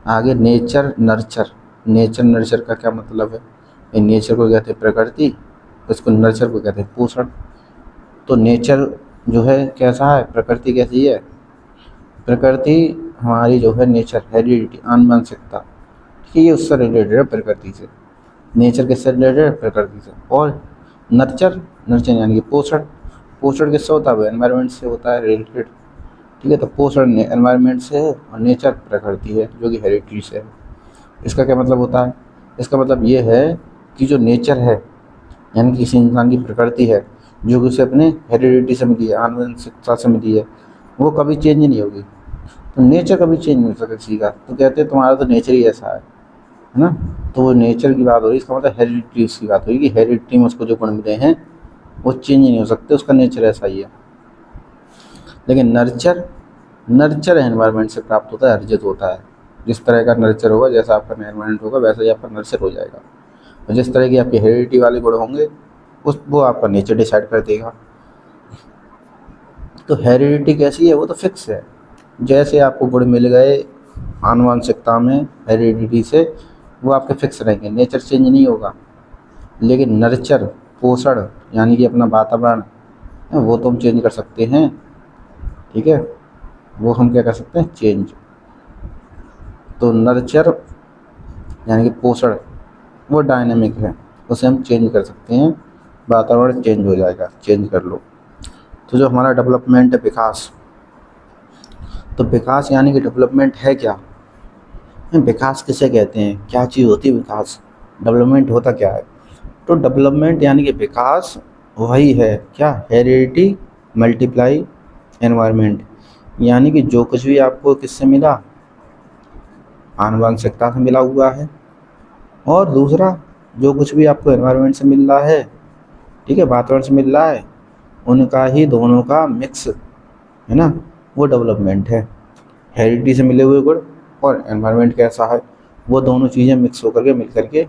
आगे नेचर नर्चर का क्या मतलब है? ये नेचर को कहते हैं प्रकृति, इसको नर्चर को कहते हैं पोषण। तो नेचर जो है कैसा है, प्रकृति कैसी है? प्रकृति हमारी जो है नेचर, हेरिडिटी, आनुवंशिकता, ठीक है, ये उससे रिलेटेड है, प्रकृति से। नेचर किससे रिलेटेड है? प्रकृति से। और नर्चर यानी कि पोषण किससे होता है? एनवायरनमेंट से होता है रिलेटेड, ठीक है। तो पोषण एनवायरनमेंट से है और नेचर प्रकृति है जो कि हेरिडिटी से है। इसका क्या मतलब होता है? इसका मतलब ये है कि जो नेचर है, यानी कि किसी इंसान की प्रकृति है जो कि उसे अपने हेरिडिटी से मिली है, आनुवंशिकता से मिली है, वो कभी चेंज नहीं होगी। तो नेचर कभी चेंज नहीं हो सकता किसी का। तो कहते हैं तुम्हारा तो नेचर ही ऐसा है ना। तो वो नेचर की बात हो रही है, इसका मतलब हेरिडिटी की बात होगी कि हेरिडिटी में उसको जो गुण मिले हैं वो चेंज नहीं हो सकते, उसका नेचर ऐसा ही है। लेकिन नर्चर एनवायरनमेंट से प्राप्त होता है, अर्जित होता है। जिस तरह का नर्चर होगा, जैसा आपका एनवायरनमेंट होगा, वैसा ही आपका नर्चर हो जाएगा। और जिस तरह की आपकी हेरिडिटी वाले गुण होंगे वो आपका नेचर डिसाइड कर देगा। तो हेरिडिटी कैसी है? वो तो फिक्स है। जैसे आपको गुण मिल गए आनुवंशिकता में हेरिडिटी से, वो आपके फिक्स रहेंगे, नेचर चेंज नहीं होगा। लेकिन नर्चर, पोषण, यानी कि अपना वातावरण, वो तो हम चेंज कर सकते हैं, ठीक है, वो हम क्या कर सकते हैं? चेंज। तो नर्चर यानी कि पोषण वो डायनेमिक है, उसे हम चेंज कर सकते हैं, वातावरण चेंज हो जाएगा, चेंज कर लो। तो जो हमारा डेवलपमेंट है, विकास, तो विकास यानी कि डेवलपमेंट है क्या? विकास किसे कहते हैं? क्या चीज़ होती है विकास? डेवलपमेंट होता क्या है? तो डेवलपमेंट यानी कि विकास वही है क्या? हेरिडिटी मल्टीप्लाई एनवायरनमेंट, यानी कि जो कुछ भी आपको किससे मिला, आनुवंशिकता से मिला हुआ है, और दूसरा, जो कुछ भी आपको एनवायरनमेंट से मिल रहा है, ठीक है, वातावरण से मिल रहा है, उनका ही दोनों का मिक्स है ना, वो डेवलपमेंट है। हेरिडिटी से मिले हुए गुण और एनवायरनमेंट कैसा है, वो दोनों चीज़ें मिक्स होकर के मिल करके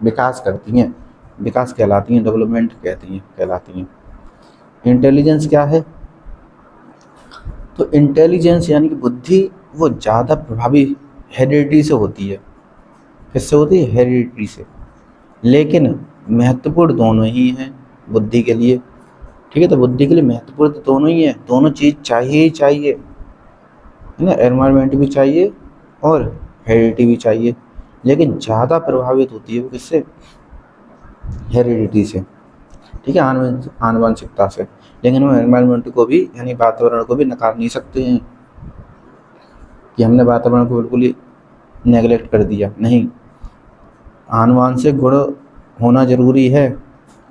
विकास करती हैं, विकास कहलाती हैं, डेवलपमेंट कहलाती हैं। इंटेलिजेंस क्या है? तो इंटेलिजेंस यानी कि बुद्धि, वो ज़्यादा प्रभावी हेरिडिटी से होती है। किससे होती है? हेरिडिटी से। लेकिन महत्वपूर्ण दोनों ही हैं बुद्धि के लिए, ठीक है। तो बुद्धि के लिए महत्वपूर्ण तो दोनों ही है, दोनों चीज़ चाहिए ही चाहिए, है ना, एनवायरनमेंट भी चाहिए और हेरिडिटी भी चाहिए। लेकिन ज़्यादा प्रभावित होती है वो किससे? हेरिडिटी से, ठीक है, आनुवंशिकता से। लेकिन हम एनवायरनमेंट को भी यानी वातावरण को भी नकार नहीं सकते हैं कि हमने वातावरण को बिल्कुल ही नेगलेक्ट कर दिया, नहीं। आनुवंशिक गुण होना ज़रूरी है,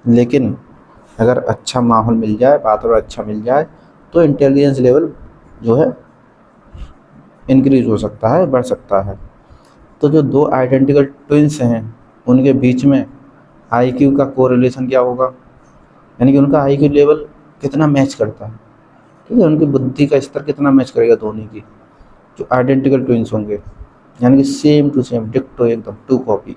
लेकिन अगर अच्छा माहौल मिल जाए, वातावरण अच्छा मिल जाए, तो इंटेलिजेंस लेवल जो है इंक्रीज हो सकता है, बढ़ सकता है। तो जो दो आइडेंटिकल ट्विंस हैं, उनके बीच में आईक्यू का कोरिलेशन क्या होगा, यानी कि उनका आईक्यू लेवल कितना मैच करता है, ठीक है, उनकी बुद्धि का स्तर कितना मैच करेगा दोनों की, जो आइडेंटिकल ट्विंस होंगे, यानी कि सेम टू सेम, डिक्टो, एकदम टू कॉपी।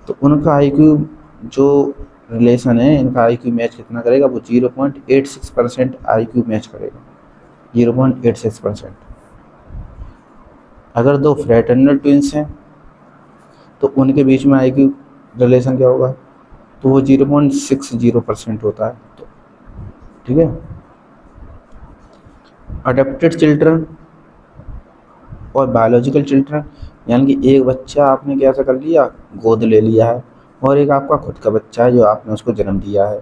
तो उनका आईक्यू जो रिलेशन है, इनका आईक्यू मैच कितना करेगा, वो 0.86% आईक्यू मैच करेगा, 0.86%। अगर दो फ्रैटर्नल ट्विंस हैं तो उनके बीच में आईक्यू रिलेशन क्या होगा, तो वो 0.60% होता है। तो ठीक है। अडेप्टेड चिल्ड्रन और बायोलॉजिकल चिल्ड्रन, यानी कि एक बच्चा आपने कैसा कर लिया, गोद ले लिया है, और एक आपका खुद का बच्चा है जो आपने उसको जन्म दिया है।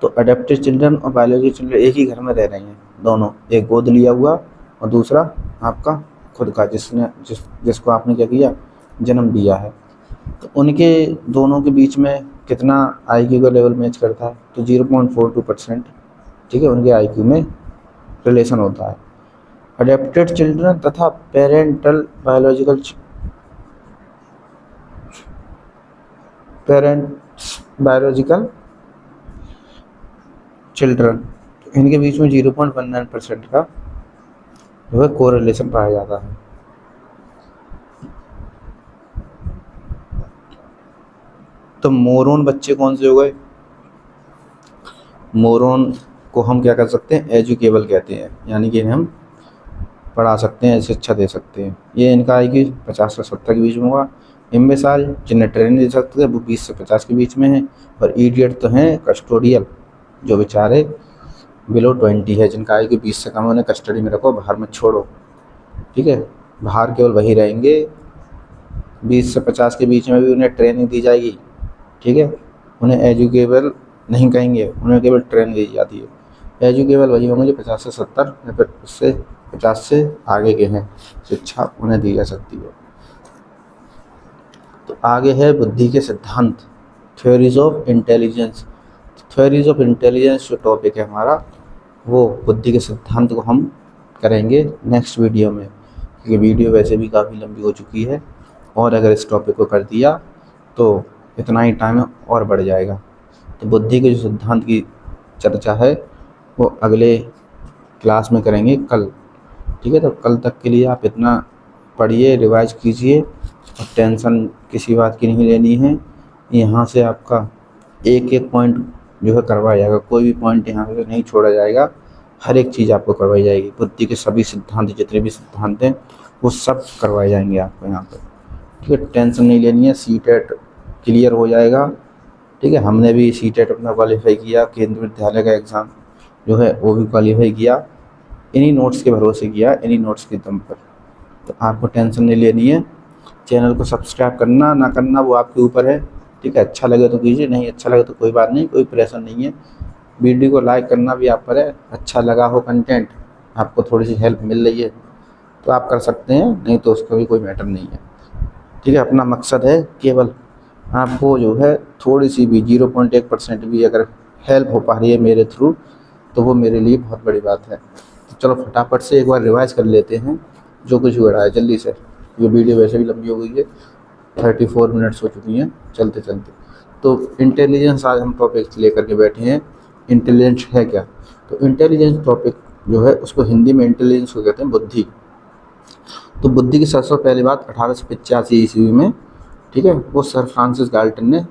तो अडेप्टेड चिल्ड्रन और बायोलॉजिकल चिल्ड्रन एक ही घर में रह रहे हैं दोनों, एक गोद लिया हुआ और दूसरा आपका खुद का, जिसको आपने क्या किया, जन्म दिया है। तो उनके दोनों के बीच में कितना आईक्यू का लेवल मैच करता है, तो 0.42%, ठीक है, उनके आईक्यू में रिलेशन होता है। अडेप्टेड चिल्ड्रन तथा पेरेंटल बायोलॉजिकल चिल्ड्रन, इनके बीच में 0.19% का जो है कोरिलेशन पाया जाता है। तो मोरोन बच्चे कौन से हो गए? मोरोन को हम क्या कर सकते हैं, एजुकेबल कहते हैं, यानी कि हम पढ़ा सकते हैं, शिक्षा दे सकते हैं। ये इनका आईक्यू 50 से 70 के बीच में होगा। इम्बेसाइल, जिन्हें ट्रेनिंग दे सकते हैं, वो 20 से 50 के बीच में है। और इडियट तो हैं कस्टोडियल, जो बेचारे बिलो 20 है, जिनका आईक्यू 20 से कम है, उन्हें कस्टडी में रखो, बाहर मत छोड़ो, ठीक है। बाहर केवल वही रहेंगे, 20 से 50 के बीच में भी उन्हें ट्रेनिंग दी जाएगी, ठीक है। उन्हें एजुकेबल नहीं कहेंगे, उन्हें केवल ट्रेनिंग दी जाती है। एजुकेबल वही होंगे जो 50 से 70 या फिर उससे 50 से आगे के हैं, शिक्षा उन्हें दी जा सकती है। तो आगे है बुद्धि के सिद्धांत, theories of intelligence. Theories of intelligence जो टॉपिक है हमारा, वो बुद्धि के सिद्धांत को हम करेंगे नेक्स्ट वीडियो में, क्योंकि वीडियो वैसे भी काफ़ी लंबी हो चुकी है, और अगर इस टॉपिक को कर दिया तो इतना ही टाइम और बढ़ जाएगा। तो बुद्धि के जो सिद्धांत की चर्चा है वो अगले क्लास में करेंगे कल, ठीक है। तो कल तक के लिए आप इतना पढ़िए, रिवाइज कीजिए, और टेंशन किसी बात की नहीं लेनी है। यहाँ से आपका एक एक पॉइंट जो है करवाया जाएगा, कोई भी पॉइंट यहाँ से नहीं छोड़ा जाएगा, हर एक चीज़ आपको करवाई जाएगी। बुद्धि के सभी सिद्धांत, जितने भी सिद्धांत हैं, वो सब करवाए जाएंगे आपको यहाँ पर, ठीक है। टेंशन नहीं लेनी है, सीटेट क्लियर हो जाएगा, ठीक है। हमने भी सीटेट अपना क्वालिफाई किया, केंद्रीय विद्यालय का एग्ज़ाम जो है वो भी क्वालिफाई किया, इन्हीं नोट्स के भरोसे किया, इन्हीं नोट्स के दम पर। तो आपको टेंशन नहीं लेनी है। चैनल को सब्सक्राइब करना ना करना वो आपके ऊपर है, ठीक है। अच्छा लगे तो कीजिए, नहीं अच्छा लगे तो कोई बात नहीं, कोई प्रेशर नहीं है। वीडियो को लाइक करना भी आप पर है, अच्छा लगा हो कंटेंट, आपको थोड़ी सी हेल्प मिल रही है तो आप कर सकते हैं, नहीं तो उसका भी कोई मैटर नहीं है, ठीक है। अपना मकसद है केवल आपको जो है थोड़ी सी भी 0.1% भी अगर हेल्प हो पा रही है मेरे थ्रू, तो वो मेरे लिए बहुत बड़ी बात है। तो चलो फटाफट से एक बार रिवाइज कर लेते हैं जो कुछ हो रहा है जल्दी से, ये वीडियो वैसे भी लंबी हो गई है। 34 मिनट्स हो चुकी हैं चलते चलते। तो इंटेलिजेंस आज हम टॉपिक लेकर के बैठे हैं। इंटेलिजेंस है क्या? तो इंटेलिजेंस टॉपिक जो है उसको हिंदी में इंटेलिजेंस को कहते हैं बुद्धि। तो बुद्धि की सबसे पहली बात 1885 ईस्वी में, ठीक है, वो सर फ्रांसिस गाल्टन ने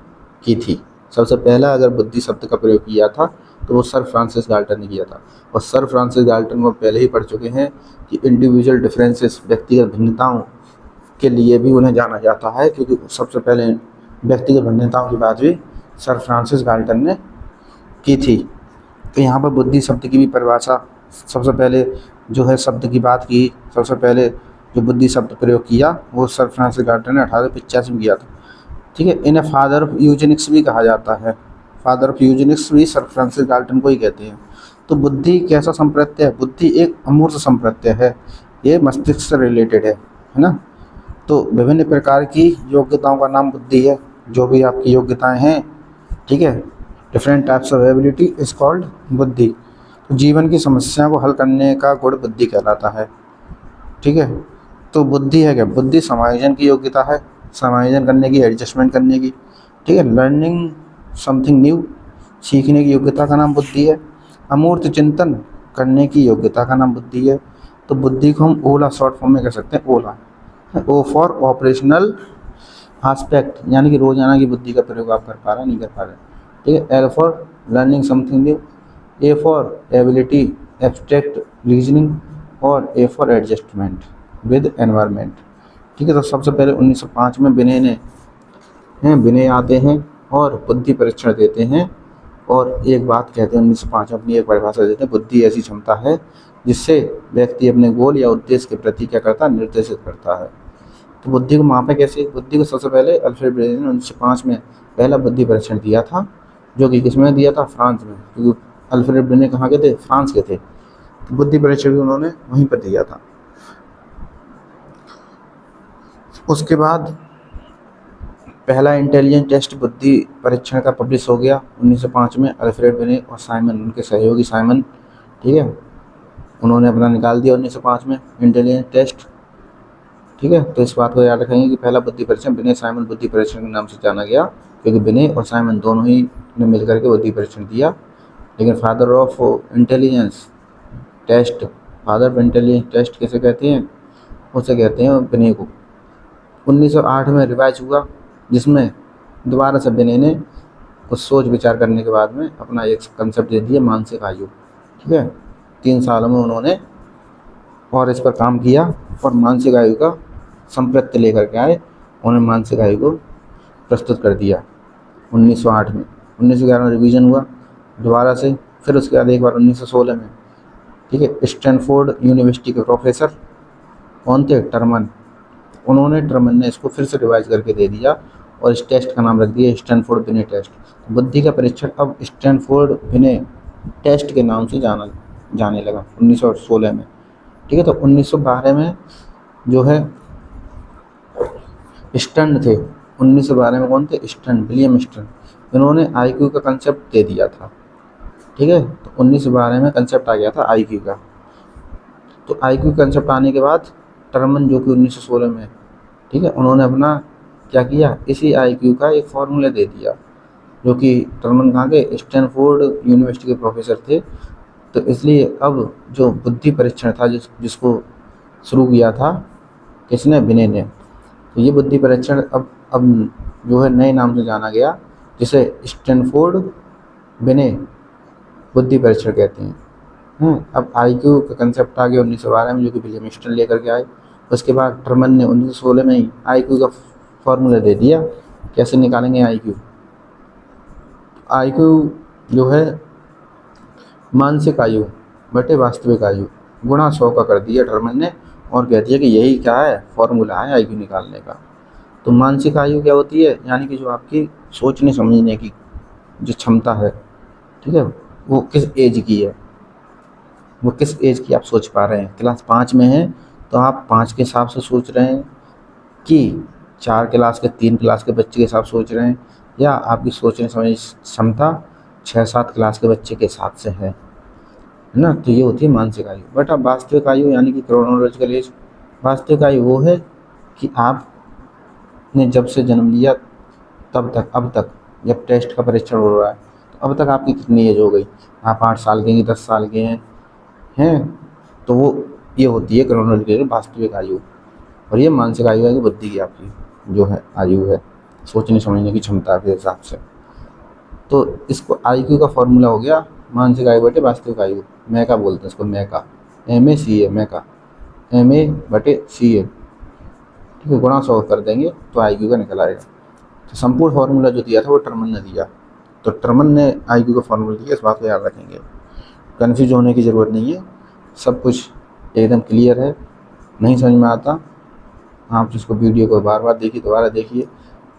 की थी। सबसे पहला अगर बुद्धि शब्द का प्रयोग किया था तो वो सर फ्रांसिस गाल्टन ने किया था। और सर फ्रांसिस गाल्टन को पहले ही पढ़ चुके हैं कि इंडिविजुअल डिफरेंसेस, व्यक्तिगत भिन्नताओं के लिए भी उन्हें जाना जाता है, क्योंकि सबसे पहले व्यक्तिगत भिन्नताओं की बात भी सर फ्रांसिस गाल्टन ने की थी। तो यहाँ पर बुद्धि शब्द की भी परिभाषा सबसे पहले जो है शब्द की बात की, सबसे पहले जो बुद्धि शब्द प्रयोग किया वो सर फ्रांसिस गाल्टन ने 1885 में किया था। ठीक है, इन्हें फादर ऑफ यूजेनिक्स भी कहा जाता है। फादर ऑफ यूजेनिक्स भी सर फ्रांसिस गाल्टन को ही कहते हैं। तो बुद्धि कैसा संप्रत्यय है? बुद्धि एक अमूर्त संप्रत्यय है, ये मस्तिष्क से रिलेटेड है ना। तो विभिन्न प्रकार की योग्यताओं का नाम बुद्धि है। जो भी आपकी योग्यताएं हैं, ठीक है, different types of ability is called बुद्धि। तो जीवन की समस्या को हल करने का गुण बुद्धि कहलाता है। ठीक है, तो बुद्धि है क्या? बुद्धि समायोजन की योग्यता है, समायोजन करने की, एडजस्टमेंट करने की। ठीक है, लर्निंग समथिंग न्यू, सीखने की योग्यता का नाम बुद्धि है। अमूर्त चिंतन करने की योग्यता का नाम बुद्धि है। तो बुद्धि को हम ओला शॉर्ट फॉर्म में कह सकते हैं, ओला। ओ फॉर ऑपरेशनल आस्पेक्ट, यानी कि रोजाना की बुद्धि का प्रयोग आप कर पा रहे हैं, नहीं कर पा रहे। ठीक है, L for learning something new, A for ability, abstract reasoning, और A for adjustment with environment. ठीक है, तो सबसे पहले 1905 में बिने आते हैं और बुद्धि परीक्षण देते हैं। और एक बात कहते हैं 1905 में, अपनी एक परिभाषा देते हैं, बुद्धि ऐसी क्षमता है जिससे व्यक्ति अपने गोल या उद्देश्य के प्रति क्या करता है? निर्देशित करता है। तो बुद्धि को मापे कैसे? बुद्धि को सबसे पहले अल्फ्रेड ब्रेने ने 1905 में पहला बुद्धि परीक्षण दिया था, जो कि किसमें दिया था? फ्रांस में, क्योंकि अल्फ्रेड ब्रेने कहाँ के थे? फ्रांस के थे। तो बुद्धि परीक्षण भी उन्होंने वहीं पर दिया था। उसके बाद पहला इंटेलिजेंस टेस्ट बुद्धि परीक्षण का पब्लिश हो गया 1905 में। अल्फ्रेड ब्रेने और साइमन, उनके सहयोगी साइमन, ठीक है, उन्होंने अपना निकाल दिया 1905 में इंटेलिजेंस टेस्ट। ठीक है, तो इस बात को याद रखेंगे कि पहला बुद्धि परीक्षण बिने साइमन बुद्धि परीक्षण के नाम से जाना गया, क्योंकि बिने और साइमन दोनों ही ने मिलकर के बुद्धि परीक्षण दिया। लेकिन father of intelligence test, father of intelligence test कैसे कहते हैं? उसे कहते हैं बिने को। 1908 में रिवाइज हुआ, जिसमें दोबारा से बिने ने कुछ सोच विचार करने के बाद में अपना एक कंसेप्ट दे दिया, मानसिक आयु। ठीक है, 3 सालों में उन्होंने और इस पर काम किया और मानसिक आयु का संप्रत्य लेकर के आए, उन्होंने मानसिक आयु को प्रस्तुत कर दिया 1908 में। 1911 में रिवीजन हुआ दोबारा से, फिर उसके बाद एक बार 1916 में। ठीक है, स्टैनफोर्ड यूनिवर्सिटी के प्रोफेसर कौन थे? टर्मन। टर्मन ने इसको फिर से रिवाइज करके दे दिया और इस टेस्ट का नाम रख दिया स्टैनफोर्ड बिने टेस्ट। बुद्धि का परीक्षण अब स्टैनफोर्ड बिने टेस्ट के नाम से जाने लगा 1916 में। ठीक है, तो 1912 में जो है स्टर्न थे। 1912 में कौन थे? Stern, William stern. इन्होंने आईक्यू का कंसेप्ट दे दिया था। ठीक है, तो 1912 में कंसेप्ट आ गया था आईक्यू का। तो आईक्यू कंसेप्ट आने के बाद टर्मन, जो कि 1916 में, ठीक है, उन्होंने अपना क्या किया? इसी आईक्यू का एक फॉर्मूला दे दिया, जो कि टर्मन कहाँ के? स्टैनफोर्ड यूनिवर्सिटी के प्रोफेसर थे। तो इसलिए अब जो बुद्धि परीक्षण था जिसको शुरू किया था किसने? बिने ने। तो ये बुद्धि परीक्षण अब जो है नए नाम से जाना गया, जिसे स्टैनफोर्ड बिने बुद्धि परीक्षण कहते हैं। अब आईक्यू का कंसेप्ट आ गया 1912 में, जो कि विलियम स्टर्न लेकर के आए। उसके बाद टर्मन ने 1916 में ही आईक्यू का फॉर्मूला दे दिया, कैसे निकालेंगे आईक्यू। आईक्यू जो है मानसिक आयु बटे वास्तविक आयु गुणा 100 का कर दिया टर्मन ने, और कह दिया कि यही क्या है? फॉर्मूला है आईक्यू निकालने का। तो मानसिक आयु क्या होती है? यानी कि जो आपकी सोचने समझने की जो क्षमता है, ठीक है, वो किस एज की है, वो किस एज की आप सोच पा रहे हैं। क्लास 5 में है तो आप 5 के हिसाब से सोच रहे हैं, कि 4 क्लास के 3 क्लास के बच्चे के हिसाब से सोच रहे हैं, या आपकी सोचने समझने क्षमता 6-7 क्लास के बच्चे के हिसाब से है ना। तो ये होती है मानसिक आयु। बट अब वास्तविक आयु यानी कि क्रोनोलॉजिकल एज, वास्तविक आयु वो है कि आप आपने जब से जन्म लिया तब तक, अब तक, जब टेस्ट का परीक्षण हो रहा है, तो अब तक आपकी कितनी एज हो गई? आप 8 साल के हैं कि 10 साल के हैं? तो वो ये होती है क्रोनोलॉजिकल वास्तविक आयु, और ये मानसिक आयु है कि बुद्धि की आपकी जो है आयु है, सोचने समझने की क्षमता के हिसाब से। तो इसको IQ का फॉर्मूला हो गया मानसिक आयु बटे वास्तविक आयु, मैका बोलते हैं इसको, मैका, MACA, मैका, MA/CA, ठीक है, गुणा 100 कर देंगे तो IQ का निकल आएगा। तो संपूर्ण फार्मूला जो दिया था वो टर्मन ने दिया, तो टर्मन ने IQ का फार्मूला दिया, इस बात को याद रखेंगे, कन्फ्यूज होने की ज़रूरत नहीं है, सब कुछ एकदम क्लियर है। नहीं समझ में आता आप जिसको वीडियो को बार बार देखिए, दोबारा देखिए,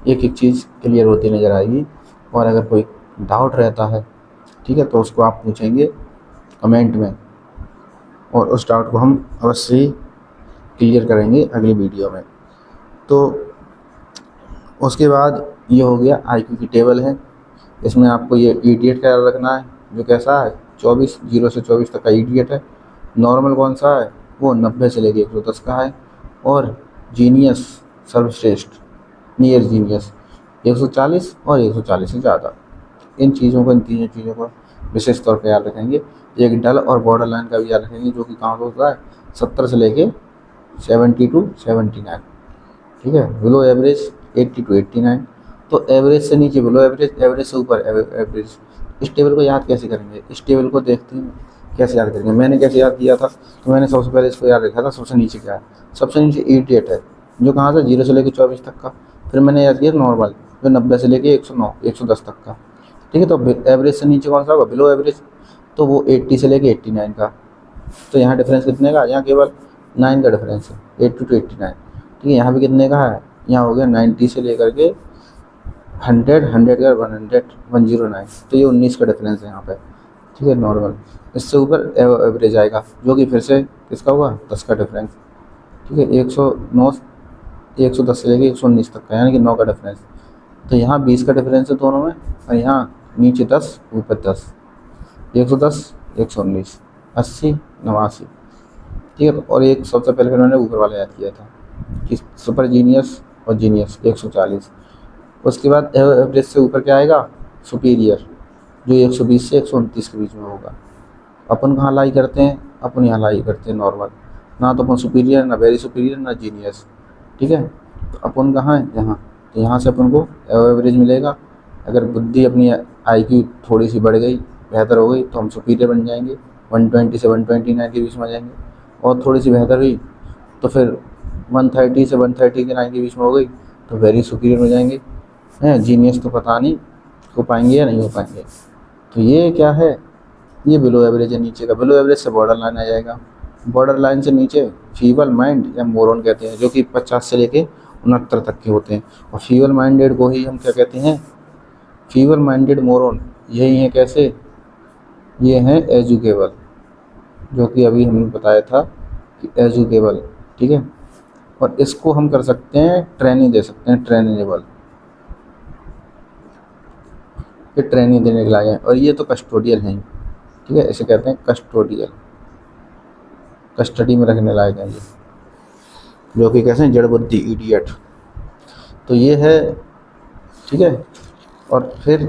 एक एक चीज़ क्लियर होती नज़र आएगी। और अगर कोई डाउट रहता है, ठीक है, तो उसको आप पूछेंगे कमेंट में, और उस डाउट को हम अवश्य ही क्लियर करेंगे अगली वीडियो में। तो उसके बाद ये हो गया IQ की टेबल है, इसमें आपको ये इडियट का याद रखना है, जो कैसा है 24, 0 से 24 तक का इडियट है। नॉर्मल कौन सा है? वो 90 से लेके 110 का है। और जीनियस, सर्वश्रेष्ठ, नियर जीनियस 140 और 140 से ज़्यादा। इन चीज़ों को, इन तीनों चीज़ों को विशेष तौर पर याद रखेंगे। एक डल और बॉर्डर लाइन का भी याद रखेंगे, जो कि कहाँ होता है 70 से लेके 70 to 79, ठीक है। Below average 80 to 89। तो एवरेज से नीचे बिलो एवरेज, एवरेज से ऊपर एवरेज। इस टेबल को याद कैसे करेंगे? इस टेबल को देखते हैं कैसे याद करेंगे। मैंने कैसे याद किया था, तो मैंने सबसे पहले इसको याद रखा था, सबसे नीचे क्या है? सबसे नीचे 88 है, जो कहाँ से 0 से लेकर 24 तक का। फिर मैंने याद किया नॉर्मल, जो 90 से लेके 109, 110 तक का, ठीक है। तो एवरेज से नीचे कौन सा होगा? बिलो एवरेज, तो वो 80 से लेके 89 का। तो यहाँ डिफरेंस कितने का? यहाँ केवल 9 का डिफरेंस है, 80 to 89, ठीक है। यहाँ भी कितने का है? यहाँ हो गया 90 से लेकर के 100, 100 का 100, 109, तो ये 19 का डिफरेंस है यहाँ पे, ठीक है, नॉर्मल। इससे ऊपर एवरेज आएगा, जो कि फिर से किसका हुआ? 10 का डिफरेंस, ठीक है। 109, 110 से लेके 119 तक का, यानी कि 9 का डिफरेंस। तो यहाँ 20 का डिफरेंस है दोनों में, और यहाँ नीचे 10, ऊपर 10, 110, 119, 80, 89, ठीक है। और एक सबसे पहले फिर मैंने ऊपर वाला याद किया था कि सुपर जीनियस और जीनियस 140। उसके बाद एवरेज से ऊपर क्या आएगा? सुपीरियर, जो 120 से 129 के बीच में होगा। अपन कहाँ लाई करते हैं? अपन यहाँ लाई करते हैं नॉर्मल, ना तो अपन सुपीरियर, ना वेरी सुपीरियर, ना जीनियस, ठीक है। तो अपन कहाँ है? यहाँ। तो यहाँ से अपन को एवरेज मिलेगा। अगर बुद्धि अपनी IQ थोड़ी सी बढ़ गई, बेहतर हो गई, तो हम सुपीरियर बन जाएंगे, 120 से 129 के बीच में आ जाएंगे। और थोड़ी सी बेहतर हुई तो फिर 130 से 139 के बीच में हो गई, तो वेरी सुपीरियर हो जाएंगे, हैं। जीनियस तो पता नहीं हो पाएंगे या नहीं हो पाएंगे। तो ये क्या है? ये बिलो एवरेज है नीचे का। बिलो एवरेज से बॉर्डर लाइन आ जाएगा। बॉर्डर लाइन से नीचे फीबल माइंड या मोरन कहते हैं, जो कि 50 से लेके 69 तक के होते हैं। और फीबल माइंडेड को ही हम क्या कहते हैं? फीबल माइंडेड मोरन। यही है कैसे? ये हैं एजुकेबल, जो कि अभी हमने बताया था कि एजुकेबल, ठीक है। और इसको हम कर सकते हैं ट्रेनिंग दे सकते हैं, ट्रेनेबल, ये ट्रेनिंग देने के लायक है। और ये तो कस्टोडियल हैं, ठीक है, इसे कहते हैं कस्टोडियल, कस्टडी में रखने लायक है ये, जो कि कैसे हैं? जड़ बुद्धि, इडियट। तो ये है, ठीक है। और फिर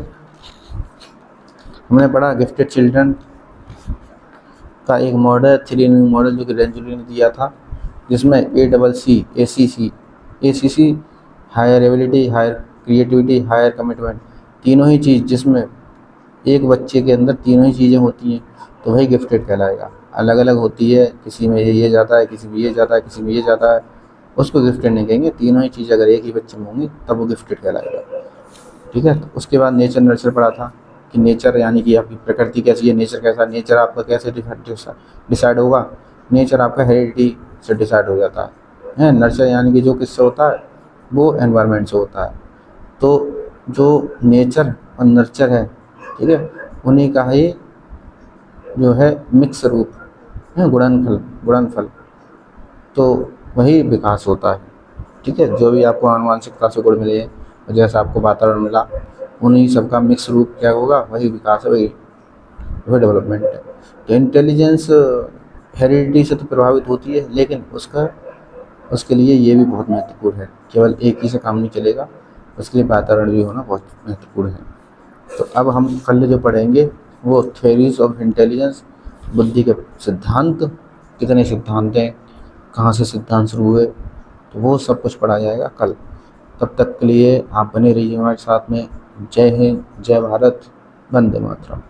हमने पढ़ा गिफ्टेड चिल्ड्रन का एक मॉडल, 3 मॉडल, जो कि रेंजुली ने दिया था, जिसमें ACC, higher ability, higher creativity, higher commitment, तीनों ही चीज़, जिसमें एक बच्चे के अंदर तीनों ही चीज़ें होती हैं, तो वही गिफ्टेड कहलाएगा। अलग अलग होती है, किसी में ये जाता है, किसी में ये जाता है, किसी में ये जाता है, उसको गिफ्टेड नहीं कहेंगे। तीनों ही चीज़ अगर एक ही बच्चे में होंगी तब वो गिफ्टेड कहलाएगा, ठीक है। तो उसके बाद नेचर नर्चर पढ़ा था कि नेचर यानी कि आपकी प्रकृति कैसी है, नेचर कैसा है। नेचर आपका कैसे डिसाइड होगा? नेचर आपका हेरिडिटी से डिसाइड हो जाता है। नर्चर यानी कि जो किससे होता है? वो एनवायरनमेंट से होता है। तो जो नेचर और नर्चर है, ठीक है, उन्हीं का ही जो है मिक्स रूप है, गुणनफल, तो वही विकास होता है, ठीक है। जो भी आपको आनुवांशिकता से गुण मिले और जैसा आपको वातावरण मिला, उन्हीं सबका मिक्स रूप क्या होगा? वही विकास है, वही डेवलपमेंट है। तो इंटेलिजेंस हेरिडिटी से तो प्रभावित होती है, लेकिन उसका उसके लिए ये भी बहुत महत्वपूर्ण है। केवल एक ही से काम नहीं चलेगा, उसके लिए वातावरण भी होना बहुत महत्वपूर्ण है। तो अब हम कल जो पढ़ेंगे वो थ्योरीज ऑफ इंटेलिजेंस, बुद्धि के सिद्धांत, कितने सिद्धांत हैं, कहाँ से सिद्धांत शुरू हुए, तो वो सब कुछ पढ़ा जाएगा कल। तब तक के लिए आप बने रहिए हमारे साथ में। जय हिंद, जय भारत, वंदे मातरम।